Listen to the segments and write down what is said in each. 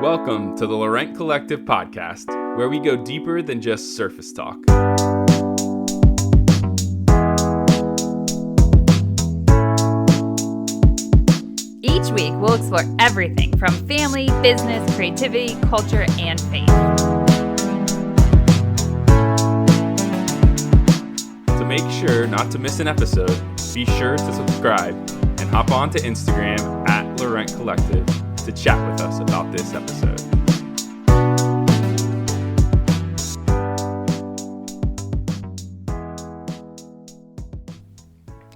Welcome to the Laurent Collective podcast, where we go deeper than just surface talk. Each week, we'll explore everything from family, business, creativity, culture, and faith. To make sure not to miss an episode, be sure to subscribe and hop on to Instagram at Laurent Collective to chat with us about this episode.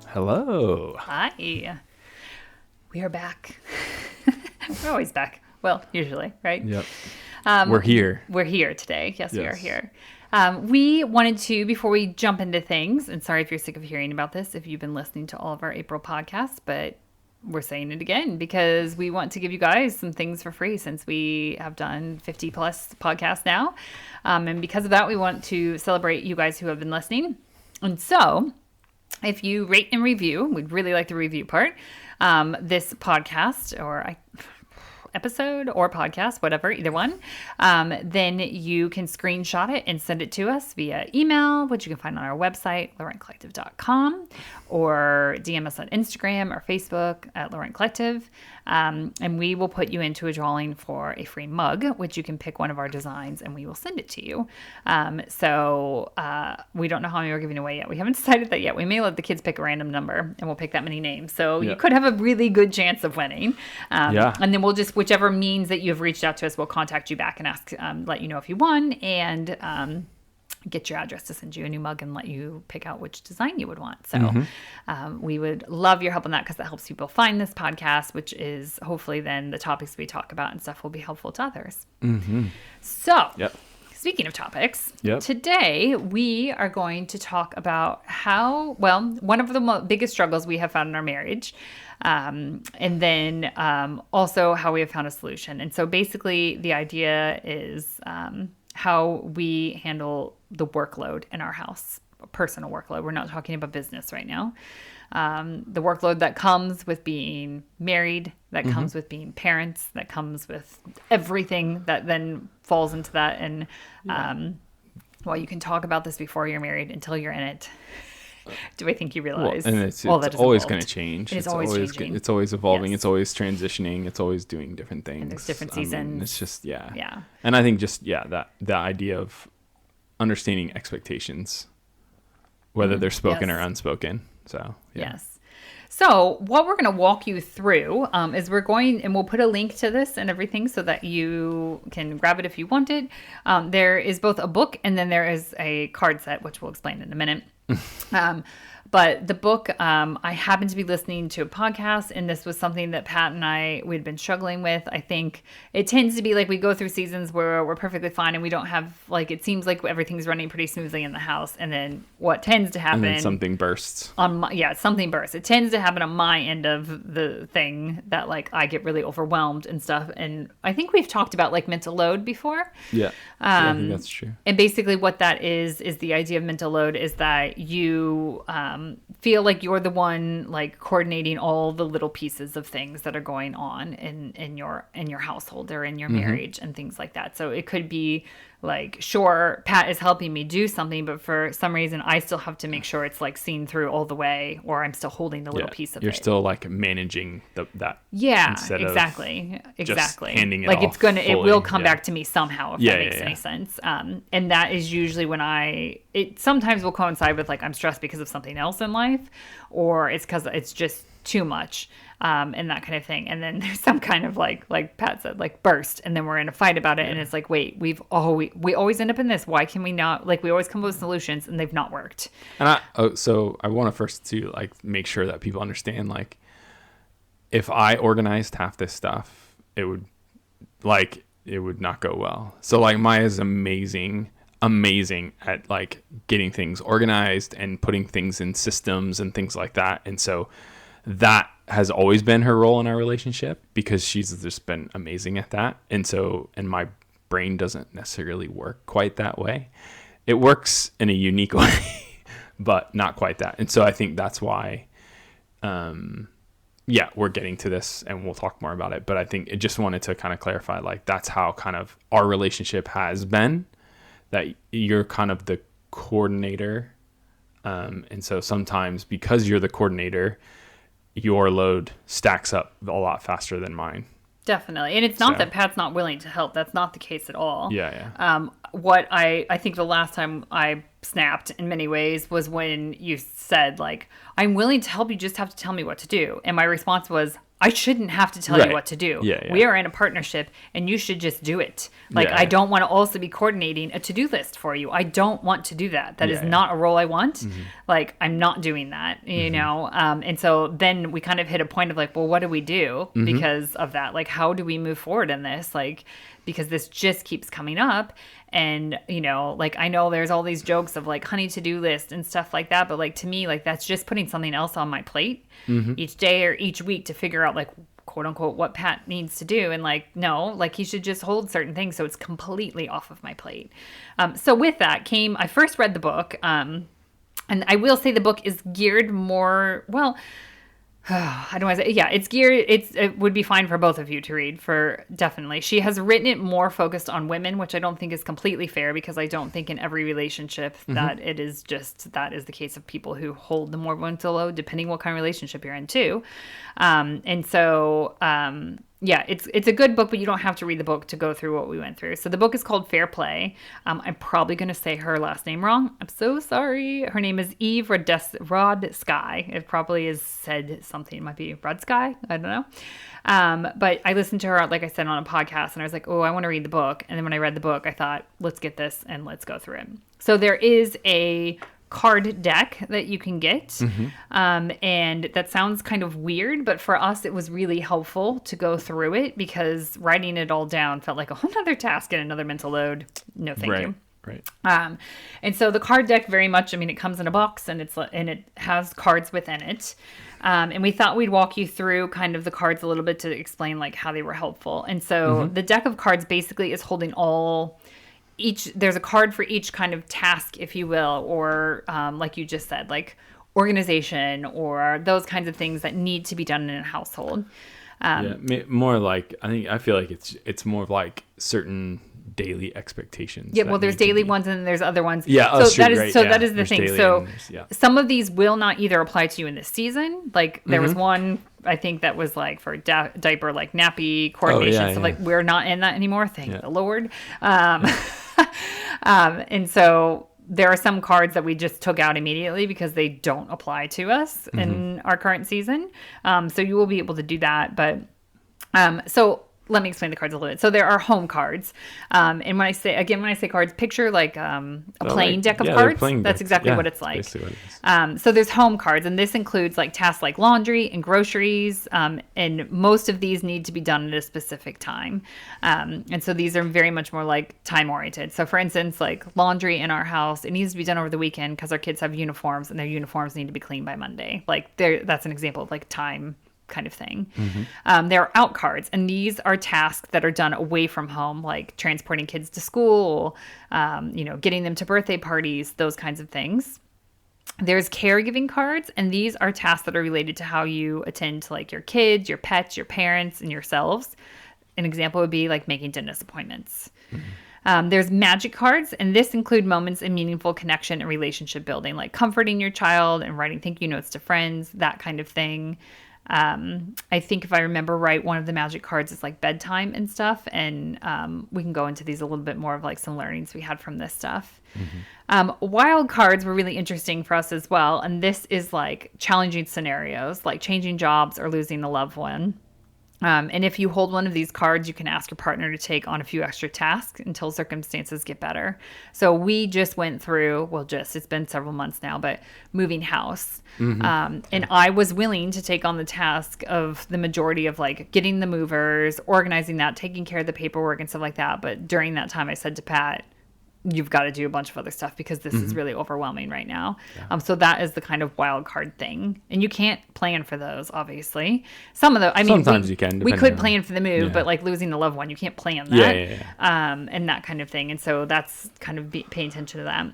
Hello. Hi. We are back. We're always back. Well, usually, right? Yep. We're here. We're here today. Yes, we are Yes. here. We wanted to, before we jump into things, and sorry if you're sick of hearing about this, if you've been listening to all of our April podcasts, but we're saying it again because we want to give you guys some things for free since we have done 50 plus podcasts now. And because of that, we want to celebrate you guys who have been listening. And so if you rate and review, we'd really like the review part, this podcast or episode or podcast, whatever, either one, then you can screenshot it and send it to us via email, which you can find on our website, laurentcollective.com, or DM us on Instagram or Facebook at Laurent Collective. And we will put you into a drawing for a free mug, which you can pick one of our designs and we will send it to you. So we don't know how many we're giving away yet. We haven't decided that yet. We may let the kids pick a random number and we'll pick that many names. So you could have a really good chance of winning. And then we'll just, whichever means that you've reached out to us, we'll contact you back and ask, let you know if you won and get your address to send you a new mug and let you pick out which design you would want. So we would love your help on that because that helps people find this podcast, which is hopefully then the topics we talk about and stuff will be helpful to others. So speaking of topics, today we are going to talk about how, well, one of the biggest struggles we have found in our marriage, and then also how we have found a solution. And so basically the idea is how we handle the workload in our house, personal workload. We're not talking about business right now. The workload that comes with being married, that comes with being parents, that comes with everything that then falls into that. And well, you can talk about this before you're married until you're in it. Do I think you realize? Well, and it's always going to change. It's always changing. It's always evolving. Yes. It's always transitioning. It's always doing different things. And there's different seasons. I mean, it's just, And I think just, that idea of understanding expectations, whether they're spoken or unspoken. So, Yes. So what we're going to walk you through is we're going, and we'll put a link to this and everything so that you can grab it if you want it. There is both a book and then there is a card set, which we'll explain in a minute. But the book, I happened to be listening to a podcast, and this was something that Pat and we'd been struggling with. I think it tends to be like we go through seasons where we're perfectly fine and we don't have, like, it seems like everything's running pretty smoothly in the house. And then what tends to happen... And then something bursts. Something bursts. It tends to happen on my end of the thing that, like, I get really overwhelmed and stuff. And I think we've talked about, like, mental load before. Yeah. I think that's true. And basically what that is the idea of mental load is that you... feel like you're the one like coordinating all the little pieces of things that are going on in your household or in your marriage and things like that. So it could be like, sure, Pat is helping me do something, but for some reason I still have to make sure it's like seen through all the way, or I'm still holding the little piece of it. You're still like managing that. Yeah, instead exactly. Of just handing it like off it will come back to me somehow if that makes any sense. And that is usually when it sometimes will coincide with like I'm stressed because of something else in life, or it's because it's just too much. And that kind of thing. And then there's some kind of like Pat said, like burst. And then we're in a fight about it. And it's like, wait, we always end up in this. Why can we not, like, we always come up with solutions and they've not worked. And so I want to first to like make sure that people understand, like, if I organized half this stuff, it would not go well. So like Maya is amazing at like getting things organized and putting things in systems and things like that. And so that has always been her role in our relationship because she's just been amazing at that. And my brain doesn't necessarily work quite that way. It works in a unique way, but not quite that. And so I think that's why yeah, we're getting to this and we'll talk more about it. But I think it just wanted to kind of clarify, like, that's how kind of our relationship has been, that you're kind of the coordinator. And so sometimes because you're the coordinator, your load stacks up a lot faster than mine. Definitely. And it's not that Pat's not willing to help. That's not the case at all. Yeah. What I think the last time I snapped in many ways was when you said, like, I'm willing to help, you just have to tell me what to do. And my response was, I shouldn't have to tell you what to do. Yeah. We are in a partnership and you should just do it. Like, I don't want to also be coordinating a to-do list for you. I don't want to do that. That is not a role I want. Mm-hmm. Like, I'm not doing that, you know? And so then we kind of hit a point of like, well, what do we do because of that? Like, how do we move forward in this? Like, because this just keeps coming up. And, you know, like, I know there's all these jokes of like honey to-do list and stuff like that. But like, to me, like, that's just putting something else on my plate each day or each week to figure out, like, quote unquote, what Pat needs to do. And like, no, like, he should just hold certain things. So it's completely off of my plate. So with that came, I first read the book. And I will say the book is geared more, well, I don't want to say, yeah, it's geared, it would be fine for both of you to read, for definitely. She has written it more focused on women, which I don't think is completely fair, because I don't think in every relationship that it is just, that is the case of people who hold the more mental load, depending what kind of relationship you're in too. And so, yeah, it's a good book, but you don't have to read the book to go through what we went through. So the book is called Fair Play. I'm probably going to say her last name wrong. I'm so sorry. Her name is Eve Rodsky. It probably is said something. It might be Rodsky. I don't know. But I listened to her, like I said, on a podcast, and I was like, oh, I want to read the book. And then when I read the book, I thought, let's get this and let's go through it. So there is a card deck that you can get. And that sounds kind of weird, but for us, it was really helpful to go through it, because writing it all down felt like a whole nother task and another mental load. No, thank you. Right. And so the card deck very much, I mean, it comes in a box and it has cards within it. And we thought we'd walk you through kind of the cards a little bit to explain like how they were helpful. And so the deck of cards basically is holding there's a card for each kind of task, if you will, or like you just said, like organization or those kinds of things that need to be done in a household. More like, I feel like it's more of like certain daily expectations. Yeah, well, there's daily ones and there's other ones. Yeah, so that is right, so yeah. that is the There's thing. daily So and some of these will not either apply to you in this season. Like there was one, I think, that was like for diaper, like nappy coordination. So like we're not in that anymore. Thank the Lord. And so there are some cards that we just took out immediately because they don't apply to us in our current season. So you will be able to do that. But so let me explain the cards a little bit. So there are home cards. And when I say cards, picture like a playing deck of cards. That's exactly what it's like. What it is. So there's home cards, and this includes like tasks like laundry and groceries. And most of these need to be done at a specific time. And so these are very much more like time oriented. So for instance, like laundry in our house, it needs to be done over the weekend because our kids have uniforms and their uniforms need to be cleaned by Monday. Like that's an example of like time kind of thing. There are out cards, and these are tasks that are done away from home, like transporting kids to school, getting them to birthday parties, those kinds of things. There's caregiving cards, and these are tasks that are related to how you attend to like your kids, your pets, your parents, and yourselves. An example would be like making dentist appointments. There's magic cards, and this include moments in meaningful connection and relationship building, like comforting your child and writing thank you notes to friends, that kind of thing. I think if I remember right, one of the magic cards is like bedtime and stuff. And we can go into these a little bit more of like some learnings we had from this stuff. Wild cards were really interesting for us as well. And this is like challenging scenarios, like changing jobs or losing a loved one. And if you hold one of these cards, you can ask your partner to take on a few extra tasks until circumstances get better. So we just went through, it's been several months now, but moving house. And I was willing to take on the task of the majority of like getting the movers, organizing that, taking care of the paperwork and stuff like that. But during that time, I said to Pat, you've got to do a bunch of other stuff because this is really overwhelming right now. So that is the kind of wild card thing. And you can't plan for those, obviously. Sometimes you can. We could plan for the move, but like losing a loved one, you can't plan that. And that kind of thing. And so that's kind of paying attention to that.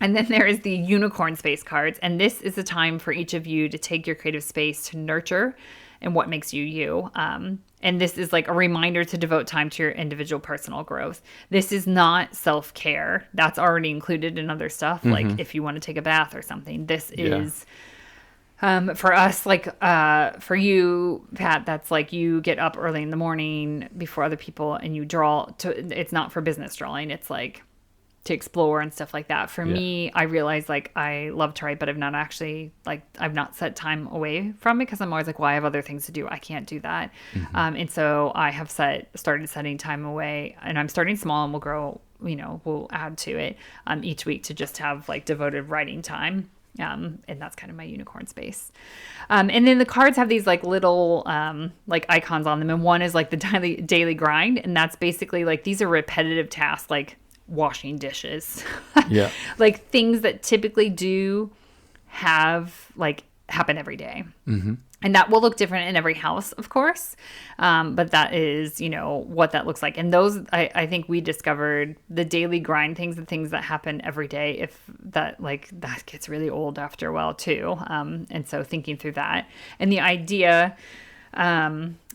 And then there is the unicorn space cards. And this is a time for each of you to take your creative space to nurture and what makes you you. And this is like a reminder to devote time to your individual personal growth. This is not self-care. That's already included in other stuff. Like if you want to take a bath or something, this is, for us, like, for you, Pat, that's like you get up early in the morning before other people and you draw it's not for business drawing. It's like to explore and stuff like that. For me, I realize like I love to write, but I've not actually I've not set time away from it because I'm always like, well, I have other things to do. I can't do that. And so I have started setting time away, and I'm starting small and we'll grow, we'll add to it each week to just have like devoted writing time. And that's kind of my unicorn space. And then the cards have these like little like icons on them. And one is like the daily grind. And that's basically like these are repetitive tasks like washing dishes. Like things that typically do have like happen every day. And that will look different in every house, of course. But that is, what that looks like. And those, I think we discovered the daily grind things, the things that happen every day, if that gets really old after a while too. And so thinking through that. And the idea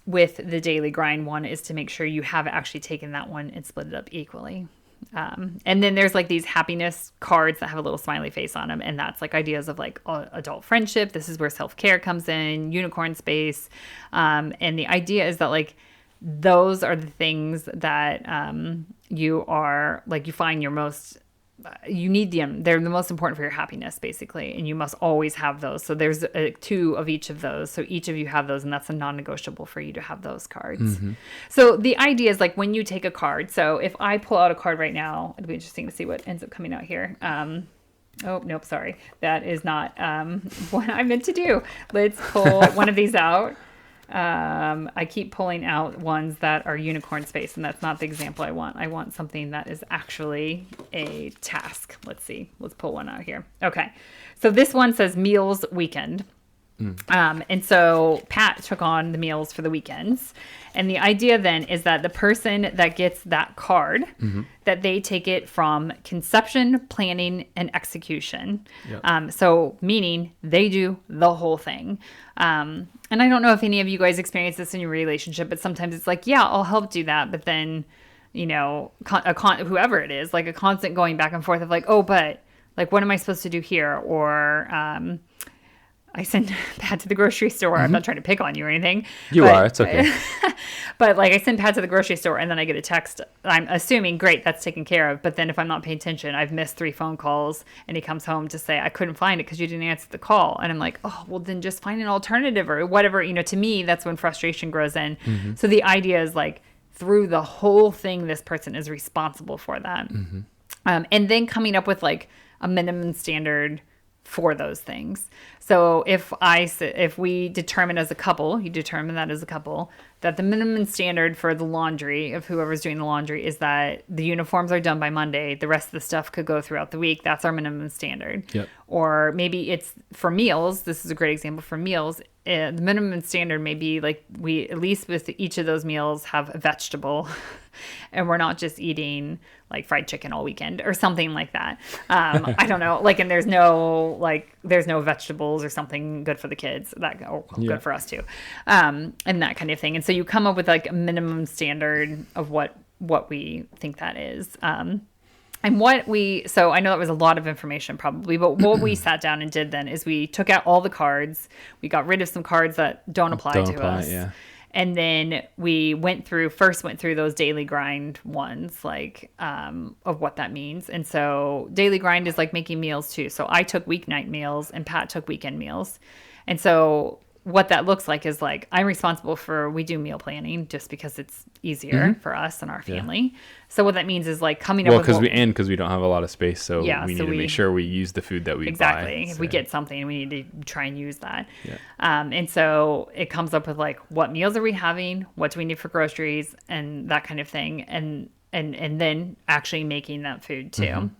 with the daily grind one is to make sure you have actually taken that one and split it up equally. And then there's like these happiness cards that have a little smiley face on them. And that's like ideas of like adult friendship. This is where self-care comes in, unicorn space. And the idea is that like, those are the things that, you find your most, you need them. They're the most important for your happiness, basically. And you must always have those. So there's 2 of each of those. So each of you have those, and that's a non-negotiable for you to have those cards. So the idea is like when you take a card. So if I pull out a card right now, it'll be interesting to see what ends up coming out here. Oh, nope, sorry. That is not what I meant to do. Let's pull one of these out. I keep pulling out ones that are unicorn space, and that's not the example I want. I want something that is actually a task. Let's see. Let's pull one out here. Okay. So this one says meals weekend. And so Pat took on the meals for the weekends. And the idea then is that the person that gets that card, that they take it from conception, planning, and execution. So meaning they do the whole thing. And I don't know if any of you guys experience this in your relationship, but sometimes it's like, yeah, I'll help do that. But then, whoever it is, like a constant going back and forth of like, oh, but like, what am I supposed to do here? Or, I send Pat to the grocery store. I'm not trying to pick on you or anything. It's okay. But like I send Pat to the grocery store and then I get a text. I'm assuming, great, that's taken care of. But then if I'm not paying attention, I've missed 3 phone calls and he comes home to say, I couldn't find it because you didn't answer the call. And I'm like, oh, well then just find an alternative or whatever. To me, that's when frustration grows in. So the idea is like through the whole thing, this person is responsible for that. And then coming up with like a minimum standard for those things. So if we determine as a couple, you determine that as a couple, that the minimum standard for the laundry of whoever's doing the laundry is that the uniforms are done by Monday. The rest of the stuff could go throughout the week. That's our minimum standard. Or maybe it's for meals. This is a great example for meals. The minimum standard may be like we, at least with each of those meals, have a vegetable and we're not just eating like fried chicken all weekend or something like that. I don't know. Like, and there's no vegetables or something good for the kids good for us too. And that kind of thing. And so you come up with like a minimum standard of what we think that is. And so I know that was a lot of information probably, but what we sat down and did then is we took out all the cards. We got rid of some cards that don't apply to us. Yeah. And then we went through those daily grind ones, like, of what that means. And so daily grind is like making meals too. So I took weeknight meals and Pat took weekend meals. And so what that looks like is like, I'm responsible we do meal planning just because it's easier for us and our family. Yeah. So what that means is like coming up with... because we don't have a lot of space. So we need to make sure we use the food that we buy. Exactly. If we get something, we need to try and use that. Yeah. And so it comes up with like, what meals are we having? What do we need for groceries? And that kind of thing. And then actually making that food too.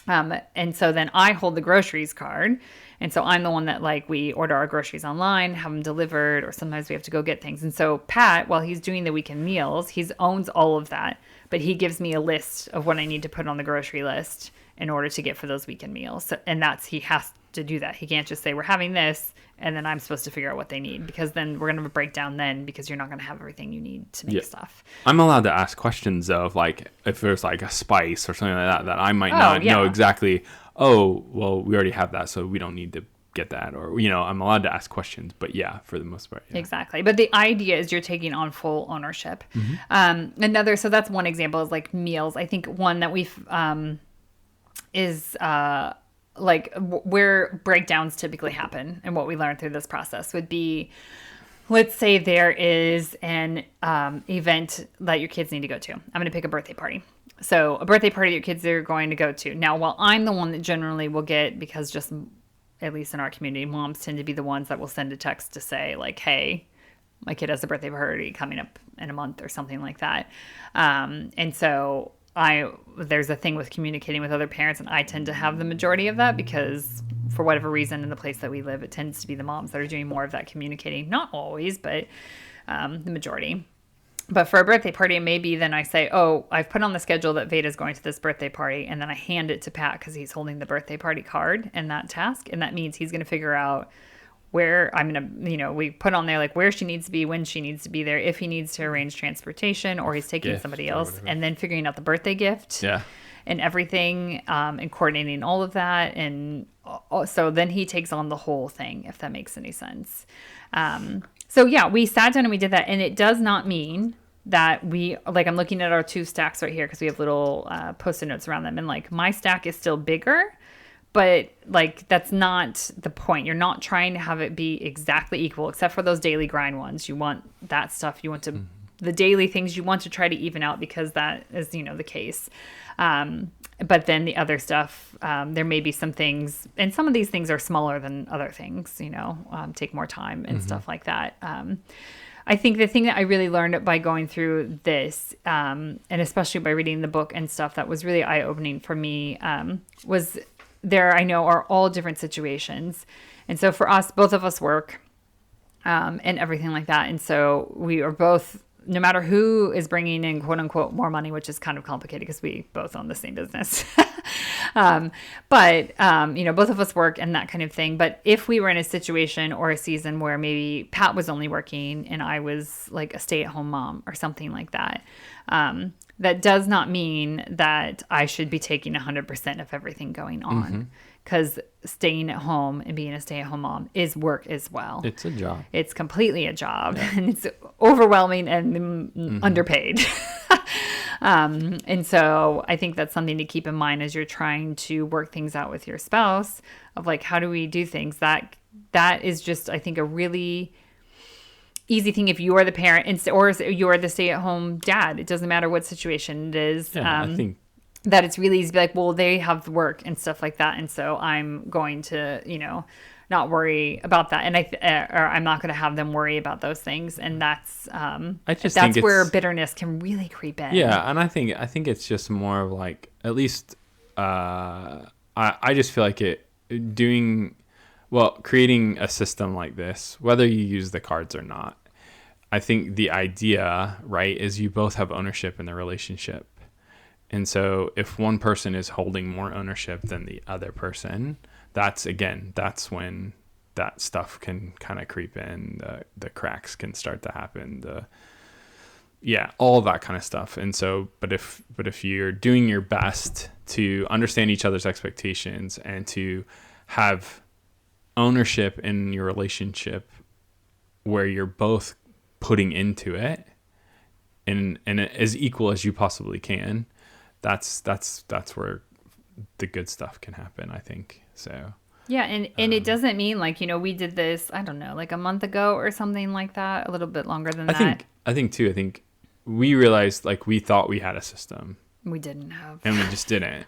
And so then I hold the groceries card. And so I'm the one that like we order our groceries online, have them delivered, or sometimes we have to go get things. And so Pat, while he's doing the weekend meals, he owns all of that, but he gives me a list of what I need to put on the grocery list in order to get for those weekend meals. So, and he has to do that. He can't just say, we're having this, and then I'm supposed to figure out what they need, because then we're going to have a breakdown then, because you're not going to have everything you need to make stuff. I'm allowed to ask questions though, of like, if there's like a spice or something like that I might not know exactly, oh, well, we already have that, so we don't need to get that, or, you know, I'm allowed to ask questions, but yeah, for the most part. Yeah. Exactly. But the idea is you're taking on full ownership. So that's one example, is like meals. I think one that we've, is, like where breakdowns typically happen, and what we learned through this process would be, let's say there is an event that your kids need to go to. I'm going to pick a birthday party. So a birthday party your kids are going to go to. Now, while I'm the one that generally will get, because just at least in our community, moms tend to be the ones that will send a text to say like, hey, my kid has a birthday party coming up in a month or something like that. And so there's a thing with communicating with other parents, and I tend to have the majority of that, because for whatever reason in the place that we live, it tends to be the moms that are doing more of that communicating. Not always, but the majority. But for a birthday party, it may be then I say, oh, I've put on the schedule that Veda's going to this birthday party, and then I hand it to Pat because he's holding the birthday party card and that task. And that means he's going to figure out where I'm going to, you know, we put on there like where she needs to be, when she needs to be there, if he needs to arrange transportation or he's taking somebody else, and then figuring out the birthday gift and everything, and coordinating all of that. And so then he takes on the whole thing, if that makes any sense. So yeah, we sat down and we did that. And it does not mean that we, like, I'm looking at our 2 stacks right here, because we have little Post-it notes around them. And like my stack is still bigger, but like that's not the point. You're not trying to have it be exactly equal, except for those daily grind ones. You want that stuff. You want to, the daily things you want to try to even out, because that is, you know, the case. But then the other stuff, there may be some things, and some of these things are smaller than other things, you know, take more time and stuff like that. I think the thing that I really learned by going through this, and especially by reading the book and stuff, that was really eye-opening for me, was there, I know, are all different situations. And so for us, both of us work, and everything like that. And so we are both, no matter who is bringing in quote unquote more money, which is kind of complicated because we both own the same business. But you know, both of us work and that kind of thing. But if we were in a situation or a season where maybe Pat was only working and I was like a stay-at-home mom or something like that, that does not mean that I should be taking 100% of everything going on. Because staying at home and being a stay-at-home mom is work as well. It's a job. It's completely a job, and it's overwhelming and underpaid. And so I think that's something to keep in mind as you're trying to work things out with your spouse, of like, how do we do things? That is just, I think, a really easy thing if you are the parent, or you are the stay-at-home dad. It doesn't matter what situation it is. Yeah, I think that it's really easy to be like, well, they have work and stuff like that, and so I'm going to, you know, not worry about that, and or I'm not going to have them worry about those things, and that's that's where bitterness can really creep in. Yeah, and I think it's just more of like, at least I just feel like creating a system like this, whether you use the cards or not, I think the idea, right, is you both have ownership in the relationship. And so if one person is holding more ownership than the other person, that's when that stuff can kind of creep in, the cracks can start to happen, all of that kind of stuff. And so, but if you're doing your best to understand each other's expectations and to have ownership in your relationship where you're both putting into it and as equal as you possibly can, that's where the good stuff can happen, I think. So yeah, and it doesn't mean like, you know, we did this, I don't know, like a month ago or something like that, a little bit longer than that. I think we realized, like, we thought we had a system. We didn't have. And we just didn't.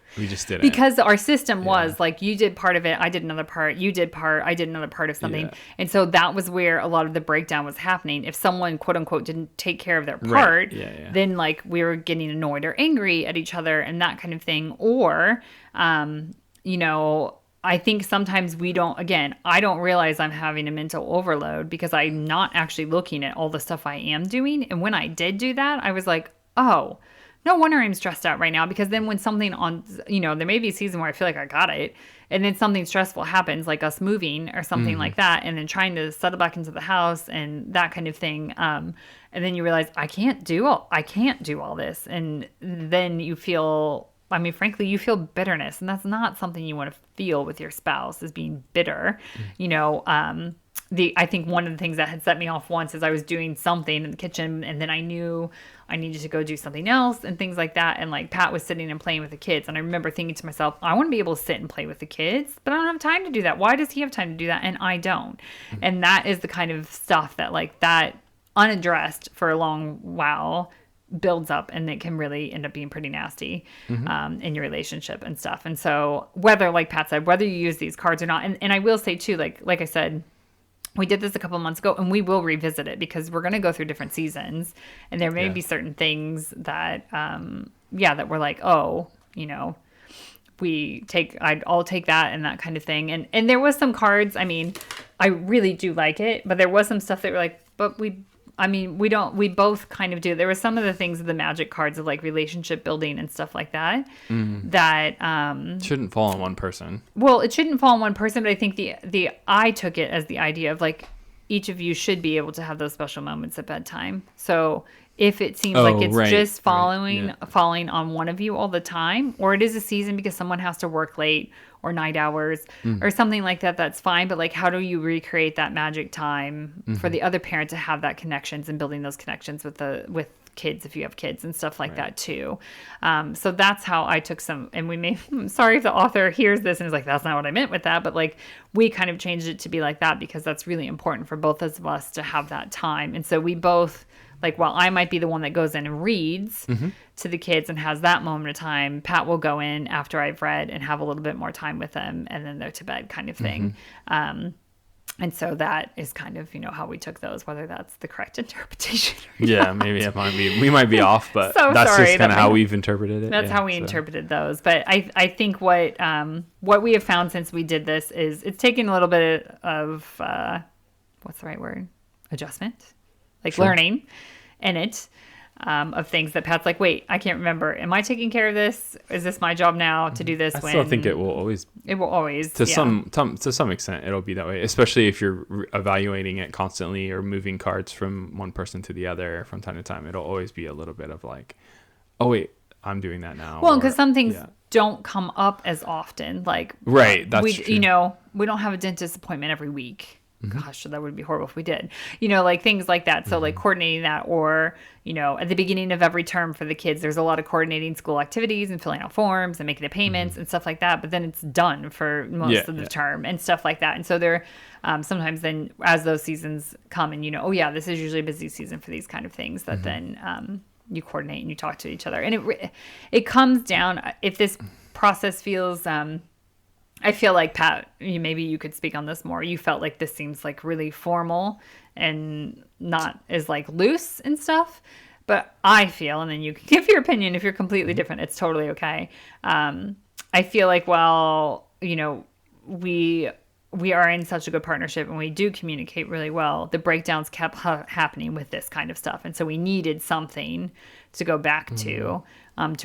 Because our system was like, you did part of it, I did another part, you did part, I did another part of something. Yeah. And so that was where a lot of the breakdown was happening. If someone, quote unquote, didn't take care of their part, then like we were getting annoyed or angry at each other and that kind of thing. Or, you know, I think sometimes I don't realize I'm having a mental overload because I'm not actually looking at all the stuff I am doing. And when I did do that, I was like, oh, no wonder I'm stressed out right now, because then when something on, you know, there may be a season where I feel like I got it, and then something stressful happens, like us moving or something like that, and then trying to settle back into the house and that kind of thing. And then you realize I can't do all this, and then you feel, I mean, frankly, you feel bitterness, and that's not something you want to feel with your spouse, is being bitter. You know, I think one of the things that had set me off once is I was doing something in the kitchen, and then I knew I needed to go do something else and things like that. And like Pat was sitting and playing with the kids, and I remember thinking to myself, I want to be able to sit and play with the kids, but I don't have time to do that. Why does he have time to do that and I don't? And that is the kind of stuff that, like, that unaddressed for a long while builds up, and it can really end up being pretty nasty in your relationship and stuff. And so whether, like Pat said, whether you use these cards or not, and I will say too, like I said, we did this a couple months ago, and we will revisit it because we're going to go through different seasons, and there may be certain things that that we're like, oh, you know, I'll take that and that kind of thing. And there was some cards, I mean, I really do like it, but there was some stuff that were like, but we both kind of do. There were some of the things of the magic cards of like relationship building and stuff like that, that shouldn't fall on one person. Well, it shouldn't fall on one person, but I think I took it as the idea of like, each of you should be able to have those special moments at bedtime. So if it seems like it's just falling on one of you all the time, or it is a season because someone has to work late or night hours or something like that, that's fine. But like, how do you recreate that magic time for the other parent to have that connections and building those connections with kids, if you have kids and stuff like that too. So that's how I took some, and I'm sorry if the author hears this and is like, that's not what I meant with that, but like, we kind of changed it to be like that because that's really important for both of us to have that time. And so we both, like, while I might be the one that goes in and reads to the kids and has that moment of time, Pat will go in after I've read and have a little bit more time with them, and then they're to bed kind of thing. And so that is kind of, you know, how we took those, whether that's the correct interpretation or not. Maybe it might be, we might be off, but So that's sorry, just kind of that how might- we've interpreted it. That's how we interpreted those. But I think what we have found since we did this is it's taken a little bit of, what's the right word? Adjustment? Like learning in it. Of things that Pat's like, wait, I can't remember. Am I taking care of this? Is this my job now to do this? I still think it will always to some extent it'll be that way, especially if you're evaluating it constantly or moving cards from one person to the other from time to time. It'll always be a little bit of like, oh wait, I'm doing that now. Well, because some things don't come up as often. Like, that's true. You know, we don't have a dentist appointment every week. Gosh, that would be horrible if we did. You know, like things like that. So like coordinating that, or, you know, at the beginning of every term for the kids, there's a lot of coordinating school activities and filling out forms and making the payments and stuff like that. But then it's done for most of the term and stuff like that. And so there, sometimes then as those seasons come and, you know, oh yeah, this is usually a busy season for these kind of things, that then you coordinate and you talk to each other. And it comes down, if this process feels, I feel like, Pat, maybe you could speak on this more. You felt like this seems like really formal and not as like loose and stuff. But I feel, and then you can give your opinion if you're completely different, it's totally okay. I feel like, well, you know, we are in such a good partnership and we do communicate really well. The breakdowns kept happening with this kind of stuff. And so we needed something to go back to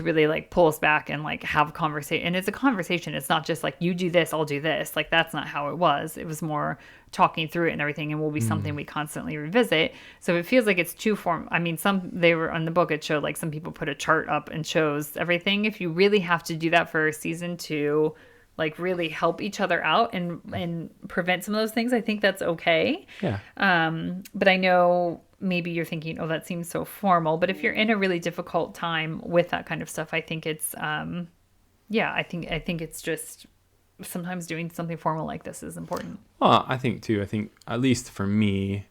really like pull us back and like have a conversation. And it's a conversation. It's not just like, you do this, I'll do this. Like, that's not how it was. It was more talking through it and everything, and will be something we constantly revisit. So it feels like it's too I mean, they were on the book, it showed like some people put a chart up and shows everything. If you really have to do that for a season to like really help each other out and prevent some of those things, I think that's okay. Yeah. But I know maybe you're thinking, oh, that seems so formal. But if you're in a really difficult time with that kind of stuff, I think it's, I think it's just sometimes doing something formal like this is important. Well, I think too. I think at least for me,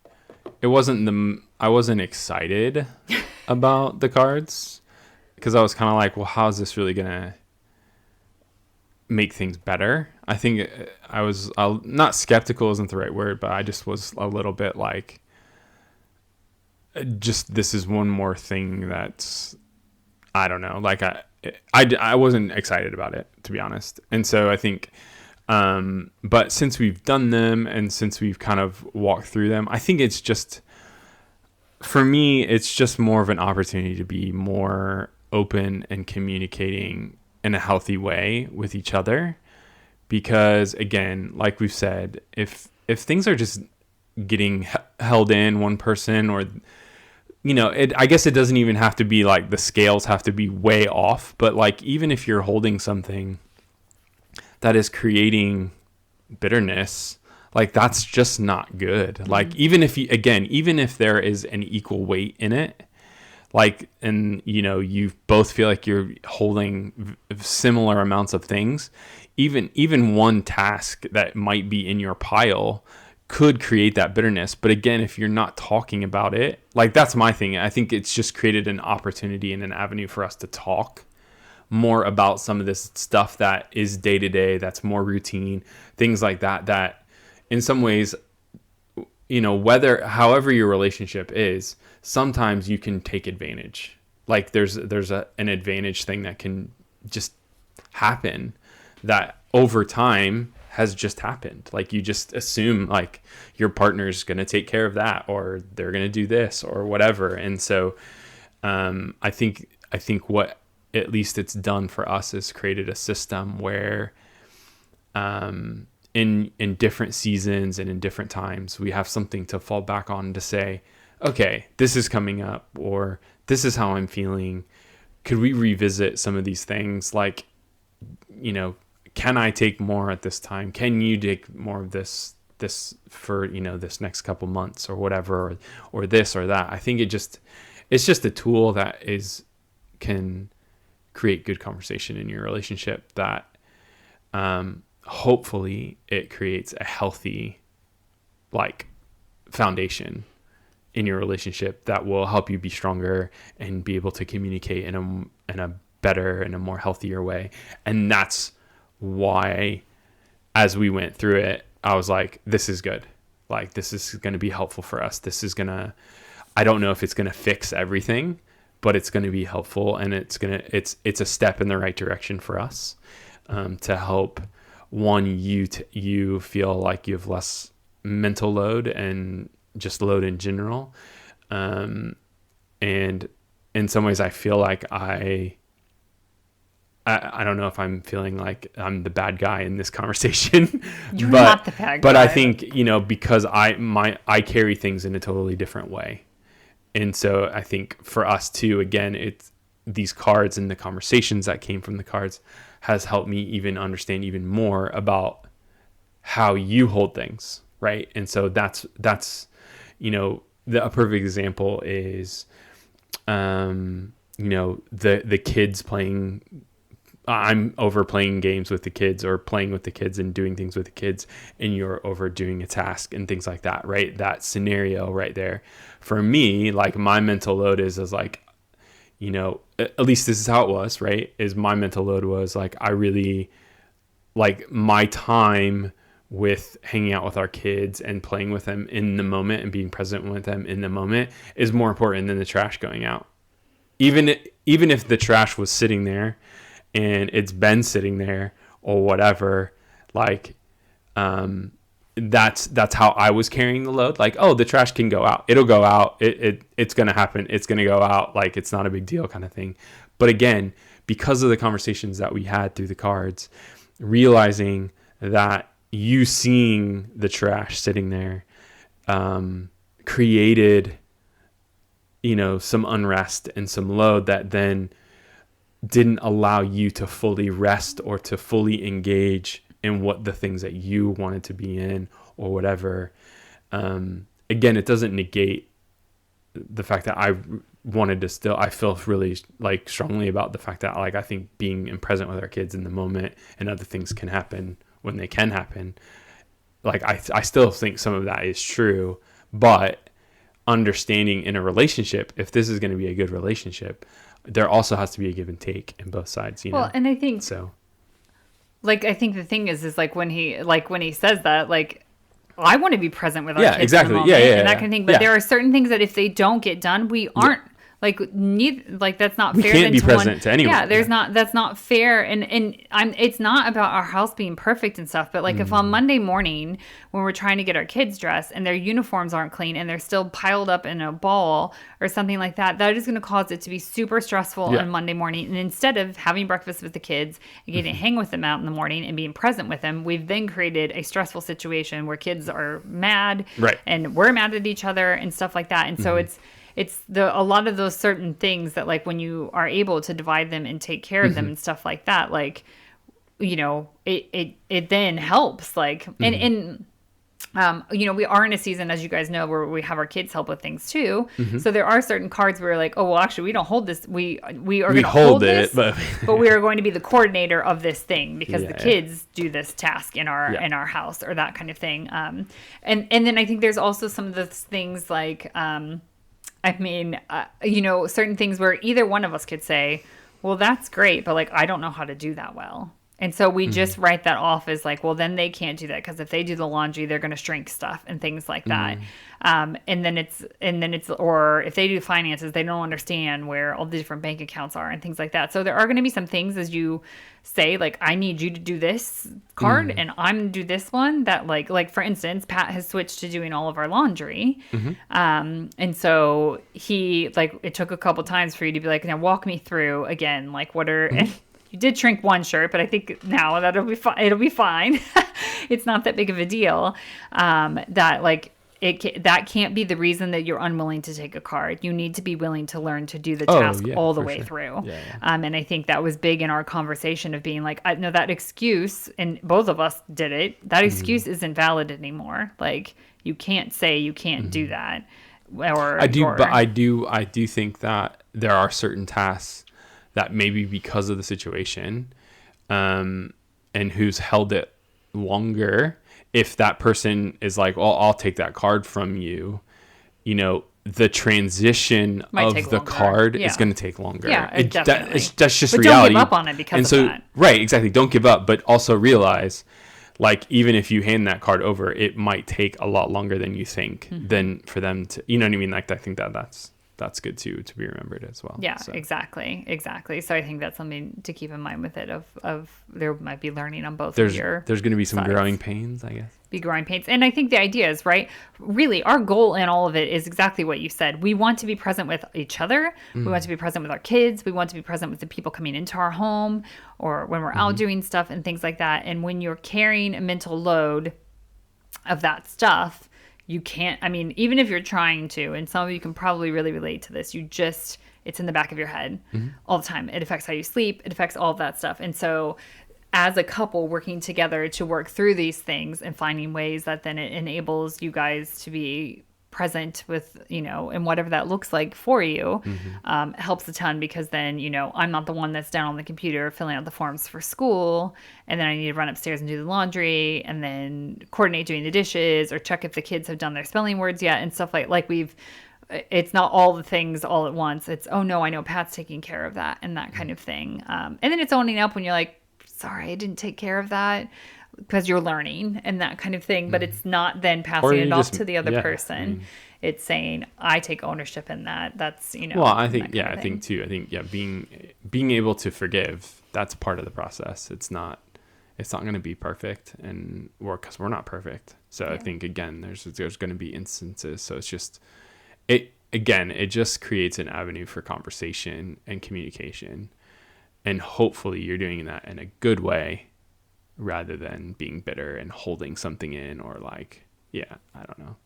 I wasn't excited about the cards because I was kind of like, well, how's this really gonna make things better? I think not skeptical isn't the right word, but I just was a little bit like, just this is one more thing that's, I don't know, like I wasn't excited about it, to be honest. And so I think but since we've done them and since we've kind of walked through them, I think it's just, for me, it's just more of an opportunity to be more open and communicating in a healthy way with each other, because again, like we've said, if things are just getting held in one person, or I guess it doesn't even have to be like the scales have to be way off, but like even if you're holding something that is creating bitterness, like that's just not good. Mm-hmm. Like even if there is an equal weight in it, like, and you both feel like you're holding similar amounts of things, even one task that might be in your pile could create that bitterness. But again, if you're not talking about it, like that's my thing. I think it's just created an opportunity and an avenue for us to talk more about some of this stuff that is day to day, that's more routine, things like that in some ways, however your relationship is, sometimes you can take advantage. Like there's an advantage thing that can just happen that over time has just happened. Like you just assume like your partner's going to take care of that, or they're going to do this or whatever. And so I think what at least it's done for us is created a system where in different seasons and in different times, we have something to fall back on to say, okay, this is coming up, or this is how I'm feeling. Could we revisit some of these things? Like, can I take more at this time? Can you take more of this for, this next couple months or whatever, or this or that? I think it's just a tool that can create good conversation in your relationship that, hopefully it creates a healthy, like, foundation in your relationship that will help you be stronger and be able to communicate in a better and a more healthier way. And that's why, as we went through it, I was like, this is good. Like, this is going to be helpful for us. I don't know if it's going to fix everything, but it's going to be helpful, and it's a step in the right direction for us, to help you feel like you have less mental load and just load in general. And in some ways I feel like I don't know if I'm feeling like I'm the bad guy in this conversation. You're not the bad guy. But I think, because I carry things in a totally different way. And so I think for us too, again, it's these cards and the conversations that came from the cards has helped me even understand even more about how you hold things, right? And so that's a perfect example is the kids playing. I'm over playing games with the kids or playing with the kids and doing things with the kids, and you're over doing a task and things like that, right? That scenario right there. For me, like, my mental load is like, at least this is how it was, right? Is my mental load was like, I really, like, my time with hanging out with our kids and playing with them in the moment and being present with them in the moment is more important than the trash going out. Even if the trash was sitting there and it's been sitting there or whatever, like, that's how I was carrying the load. Like, oh, the trash can go out. It'll go out. It's going to happen. It's going to go out. Like, it's not a big deal kind of thing. But again, because of the conversations that we had through the cards, realizing that you seeing the trash sitting there, created, some unrest and some load that then didn't allow you to fully rest or to fully engage in what the things that you wanted to be in or whatever. Again, it doesn't negate the fact that I feel really, like, strongly about the fact that, like, I think being present with our kids in the moment and other things can happen when they can happen. Like, I still think some of that is true, but understanding in a relationship, if this is going to be a good relationship, there also has to be a give and take in both sides, Well, and I think so. Like, I think the thing is like when he says that, like, I want to be present with our kids exactly. in the moment and that kind of thing. But there are certain things that if they don't get done, we aren't Like neither, like that's not we fair. can't then be to present to anyone. Yeah, that's not fair. And it's not about our house being perfect and stuff. But like if on Monday morning when we're trying to get our kids dressed and their uniforms aren't clean and they're still piled up in a ball or something like that, that is going to cause it to be super stressful on Monday morning. And instead of having breakfast with the kids and getting to hang with them out in the morning and being present with them, we've then created a stressful situation where kids are mad, and we're mad at each other and stuff like that. And so it's a lot of those certain things that like when you are able to divide them and take care of them and stuff like that, like, you know, it then helps, like, and you know, we are in a season, as you guys know, where we have our kids help with things too. So there are certain cards where we're like, oh, well, actually, we don't hold this. We are going to hold this, but we are going to be the coordinator of this thing because the kids do this task in our house or that kind of thing. And then I think there's also some of those things like, I mean, you know, certain things where either one of us could say, well, that's great, but like, I don't know how to do that well. And so we just write that off as like, well, then they can't do that because if they do the laundry, they're going to shrink stuff and things like that. And then it's, or if they do finances, they don't understand where all the different bank accounts are and things like that. So there are going to be some things as you say, like, I need you to do this card and I'm going to do this one that like for instance, Pat has switched to doing all of our laundry. And so he, like, it took a couple times for you to be like, now walk me through again, like what are, you did shrink one shirt, but I think now that'll be fine. It'll be fine. It's not that big of a deal. That like that can't be the reason that you're unwilling to take a card. You need to be willing to learn to do the task all the way through. And I think that was big in our conversation of being like, no, that excuse, and both of us did it. That excuse isn't valid anymore. Like you can't say you can't do that. Or I do think that there are certain tasks that maybe because of the situation, and who's held it longer, if that person is like, well, I'll take that card from you, you know, the transition of the longer. Card is going to take longer. Yeah, definitely. That's just but reality. Don't give up on it because of that. Right, exactly. Don't give up, but also realize, like, even if you hand that card over, it might take a lot longer than you think, than for them to, you know what I mean? Like, I think that's good too, to be remembered as well. Yeah, so. Exactly. So I think that's something to keep in mind with it of there might be learning on both of your There's going to be some sides. growing pains, I guess. Be growing pains. And I think the idea is, right, really our goal in all of it is exactly what you said. We want to be present with each other. We want to be present with our kids. We want to be present with the people coming into our home or when we're out doing stuff and things like that. And when you're carrying a mental load of that stuff, you can't, I mean, even if you're trying to, and some of you can probably really relate to this, it's in the back of your head all the time. It affects how you sleep. It affects all of that stuff. And so as a couple working together to work through these things and finding ways that then it enables you guys to be present with, you know, and whatever that looks like for you, helps a ton because then, you know, I'm not the one that's down on the computer filling out the forms for school and then I need to run upstairs and do the laundry and then coordinate doing the dishes or check if the kids have done their spelling words yet and stuff like it's not all the things all at once. It's, oh no, I know Pat's taking care of that and that kind of thing. And then it's owning up when you're like, sorry, I didn't take care of that. Because you're learning and that kind of thing, but it's not then passing it off to the other person. It's saying, I take ownership in that. That's, you know. Well, I think, being able to forgive, that's part of the process. It's not going to be perfect and because we're not perfect. So I think, again, there's going to be instances. So it's just, it just creates an avenue for conversation and communication. And hopefully you're doing that in a good way, rather than being bitter and holding something in or like, I don't know.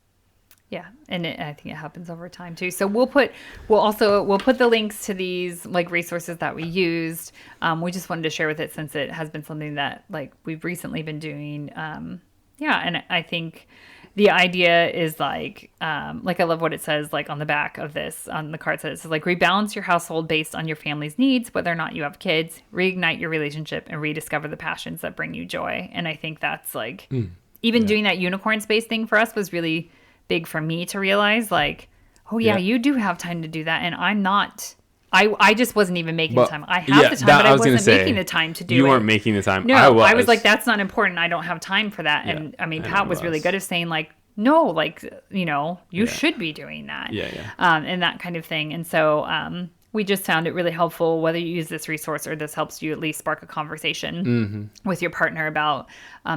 Yeah. And I think it happens over time too. So we'll put the links to these like resources that we used. We just wanted to share with it since it has been something that like we've recently been doing. And I think the idea is like I love what it says, like on the back of this, on the card says, like, rebalance your household based on your family's needs, whether or not you have kids, reignite your relationship and rediscover the passions that bring you joy. And I think that's like, doing that unicorn space thing for us was really big for me to realize like, you do have time to do that. And I'm not, I just wasn't even making the time. I have the time, but I wasn't making the time to do it. You weren't making the time. No, I was like, that's not important. I don't have time for that. And I mean, Pat was really good at saying like, no, like, you should be doing that. Yeah. And that kind of thing. And so we just found it really helpful, whether you use this resource or this helps you at least spark a conversation with your partner about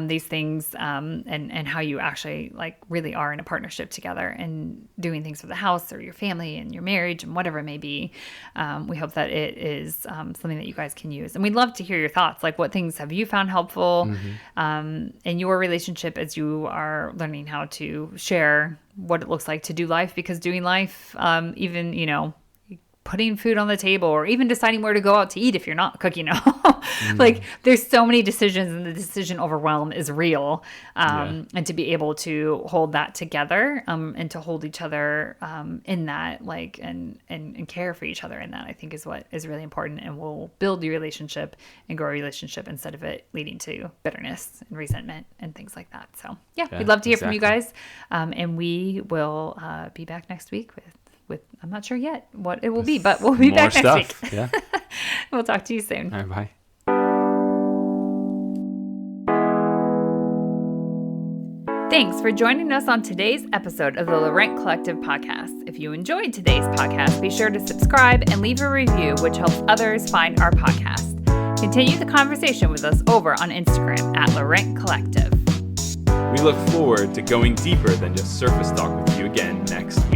these things and how you actually like really are in a partnership together and doing things for the house or your family and your marriage and whatever it may be. We hope that it is something that you guys can use. And we'd love to hear your thoughts. Like, what things have you found helpful in your relationship as you are learning how to share what it looks like to do life? Because doing life, even, putting food on the table or even deciding where to go out to eat if you're not cooking at home. Like, there's so many decisions and the decision overwhelm is real. And to be able to hold that together and to hold each other in that, like, and care for each other in that, I think is what is really important and will build your relationship and grow your relationship instead of it leading to bitterness and resentment and things like that. So we'd love to hear from you guys. And we will be back next week with I'm not sure yet what it will be, but we'll be back next week. Yeah. We'll talk to you soon. All right, bye. Thanks for joining us on today's episode of the Laurent Collective podcast. If you enjoyed today's podcast, be sure to subscribe and leave a review, which helps others find our podcast. Continue the conversation with us over on Instagram at Laurent Collective. We look forward to going deeper than just surface talk with you again next week.